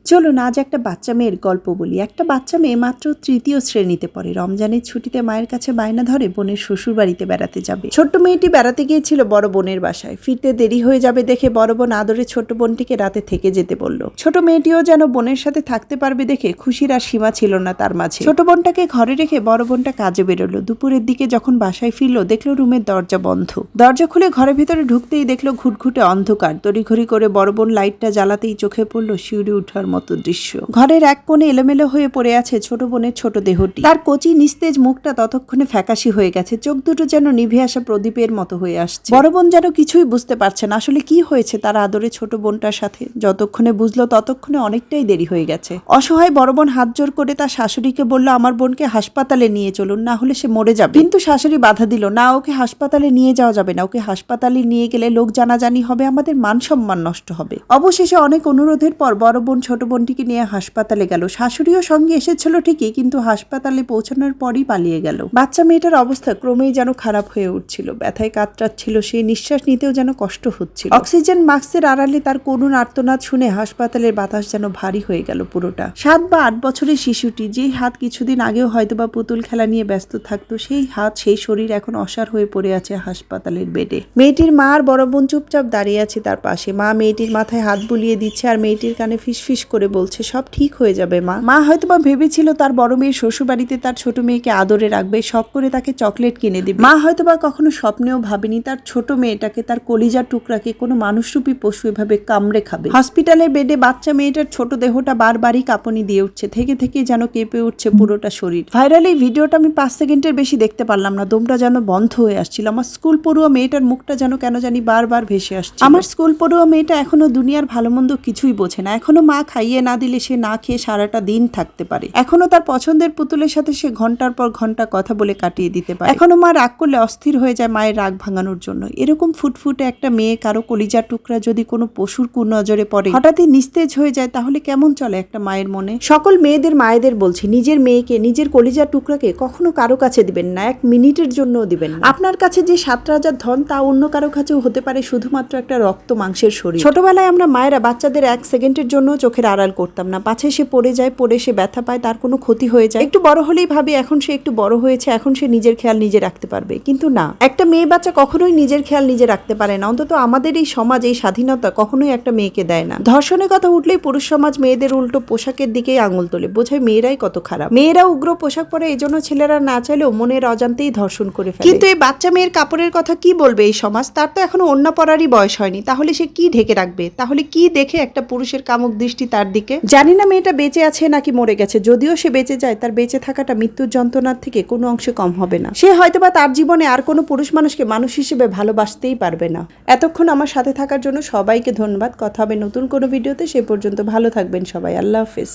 চলুন আজ একটা বাচ্চা মেয়ের গল্প বলি। একটা বাচ্চা মেয়ে মাত্র তৃতীয় শ্রেণীতে পড়ে। রমজানের ছুটিতে মায়ের কাছে বায়না ধরে বোনের শ্বশুর বাড়িতে বেড়াতে যাবে। ছোট্ট মেয়েটি বেড়াতে গিয়েছিল বড় বোনের বাসায়। ফিরতে দেরি হয়ে যাবে দেখে বড় বোন আদরে ছোট বোনটিকে রাতে থেকে যেতে বলল। ছোট মেয়েটিও যেন বোনের সাথে থাকতে পারবে দেখে খুশির আর সীমা ছিল না তার মাঝে। ছোট বোনটাকে ঘরে রেখে বড় বোনটা কাজে বেরোলো। দুপুরের দিকে যখন বাসায় ফিরলো দেখলো রুমের দরজা বন্ধ। দরজা খুলে ঘরের ভিতরে ঢুকতেই দেখলো ঘুটঘুটে অন্ধকার। তড়িঘড়ি করে বড় বোন লাইটটা জ্বালাতেই চোখে পড়লো শিউরে উঠার মতো দৃশ্য। ঘরের এক কোণে এলোমেলো হয়ে পড়ে আছে ছোট বোনের ছোট দেহটি। তার কচি নিস্তেজ মুখটা ততক্ষণে ফ্যাকাশি হয়ে গেছে। চোখ দুটো যেন নিভে আসা প্রদীপের মতো হয়ে আসছে। বড় বোন যেন কিছুই বুঝতে পারছে না আসলে কি হয়েছে তার আদরে ছোট বোনটার সাথে। যতক্ষণে বুঝলো ততক্ষণে অনেকটাই দেরি হয়ে গেছে। অসহায় বড় বোন হাত জোর করে তার শাশুড়িকে বলল, আমার বোনকে হাসপাতালে নিয়ে চলুন, না হলে সে মরে যাবে। কিন্তু শাশুড়ি বাধা দিল, না, ওকে হাসপাতালে নিয়ে যাওয়া যাবে না। ওকে হাসপাতালে নিয়ে গেলে লোক জানাজানি হবে, আমাদের মান সম্মান নষ্ট হবে। অবশেষে অনেক অনুরোধের পর বড় বোন ছোট বোনটিকে নিয়ে হাসপাতালে গেল। শাশুড়িও সঙ্গে এসেছিল ঠিকই, কিন্তু হাসপাতালে পৌঁছানোর পরই পালিয়ে গেল। বাচ্চা মেয়েটার অবস্থা ক্রমেই যেন খারাপ হয়ে উঠছিল। ব্যথায় কাতরাচ্ছিল সে, নিঃশ্বাস নিতেও যেন কষ্ট হচ্ছিল। অক্সিজেন মাস্কের আড়ালে তার করুণ আর্তনাদ শুনে হাসপাতালের বাতাস যেন ভারী হয়ে গেল পুরোটা। 7 বা 8 বছরের শিশুটি, যে হাত কিছুদিন আগেও হয়তোবা পুতুল খেলা নিয়ে ব্যস্ত থাকতো, সেই হাত সেই শরীর এখন অসাড় হয়ে পড়ে আছে হাসপাতালের বেডে। মেয়েটির মা আর বড় বোন চুপচাপ দাঁড়িয়ে আছে তার পাশে। মা মেয়েটির মাথায় হাত বুলিয়ে দিচ্ছে আর মেয়েটির কানে ফিসফিস করে বলছে, সব ঠিক হয়ে যাবে মা। মা হয়তোবা ভেবেছিল তার বড় মেয়ের শ্বশুরবাড়িতে তার ছোট মেয়েকে আদরে রাখবে, শখ করে তাকে চকলেট কিনে দিবে। মা হয়তোবা কখনো স্বপ্নেও ভাবেনি তার ছোট মেয়েটাকে, তার কলিজার টুকরাকে কোনো মানুষরূপী পশু এভাবে কামড়ে খাবে। হসপিটালের বেডে বাচ্চা মেয়েটার ছোট দেহটা বারবারই কাঁপুনি দিয়ে উঠছে, থেকে থেকে যেন কেঁপে উঠছে পুরোটা শরীর। ভাইরাল এই ভিডিওটা আমি 5 সেকেন্ডের বেশি দেখতে পারলাম না। দমটা যেন বন্ধ হয়ে আসছিল। আমার স্কুল পড়ুয়া মেয়েটার মুখটা যেন কেন জানি বারবার ভেসে আসছে। আমার স্কুল পড়ুয়া মেয়েটা এখনো দুনিয়ার ভালো মন্দ কিছুই বোঝে না। এখনো মা খাইয়ে না দিলে সে না খেয়ে সারাটা দিন থাকতে পারে। এখনো তার পছন্দের পুতুলের সাথে সে ঘন্টার পর ঘন্টা কথা বলে কাটিয়ে দিতে পারে। এখনো মা রাগ করলে অস্থির হয়ে যায় মায়ের রাগ ভাঙানোর জন্য। এরকম ফুটফুটে একটা মেয়ে কারো কলিজার টুকরা যদি কোনো পশুর কুনজরে পড়ে, হঠাৎই নিস্তেজ হয়ে যায়, তাহলে কেমন চলে একটা মায়ের মনে? সকল মেয়েদের মায়েদের বলছি, নিজের মেয়েকে, নিজের কলিজার টুকরাকে কখনো কারো কাছে দিবেন না, 1 মিনিটের জন্যও দিবেন না। আপনার কাছে যে 7 রাজার ধন তা অন্য কারো কাছেও হতে পারে শুধুমাত্র একটা রক্ত মাংসের শরীর। ছোটবেলায় আমরা মায়েরা বাচ্চাদের 1 সেকেন্ডের জন্য চোখের আড়াল করতাম না। পাছে সে পড়ে যায়, পড়ে সে ব্যথা পায়, তার কোনো ক্ষতি হয়ে যায়। একটু বড় হলেই ভাবি এখন সে একটু বড় হয়েছে, এখন সে নিজের খেয়াল নিজে রাখতে পারবে। কিন্তু না, একটা মেয়ে বাচ্চা কখনোই নিজের খেয়াল নিজে রাখতে পারে না। অন্তত আমাদের এই সমাজ এই স্বাধীনতা কখনোই একটা মেয়েকে দেয় না। ধর্ষণের কথা উঠলেই পুরুষ সমাজ মেয়েদের উল্টো পোশাকের দিকেই আঙুল তোলে, বোঝায় মেয়েরাই কত খারাপ। মেয়েরা উগ্র পোশাক পরে, এই জন্য ছেলেরা না চাইলেও মনের অজান্তেই ধর্ষণ করে ফেলে। কিন্তু এই বাচ্চা মেয়ের কাপড়ের কথা কি বলবে এই সমাজ? তার তো এখনো ওড়না পরারই বয়স হয়নি, তাহলে সে কি ঢেকে রাখবে? তাহলে কি দেখে একটা পুরুষের কামুক দৃষ্টি তার দিকে? জানি না মেয়েটা বেঁচে আছে নাকি মরে গেছে। যদিও সে বেঁচে যায়, তার বেঁচে থাকাটা মৃত্যুর যন্ত্রণার থেকে কোনো অংশে কম হবে না। সে হয়তোবা তার জীবনে আর কোনো পুরুষ মানুষকে মানুষ হিসেবে ভালোবাসতেই পারবে না। এতক্ষণ আমার সাথে থাকার জন্য সবাইকে ধন্যবাদ। কথা হবে নতুন কোনো ভিডিওতে। সে পর্যন্ত ভালো থাকবেন সবাই। আল্লাহ হাফেজ।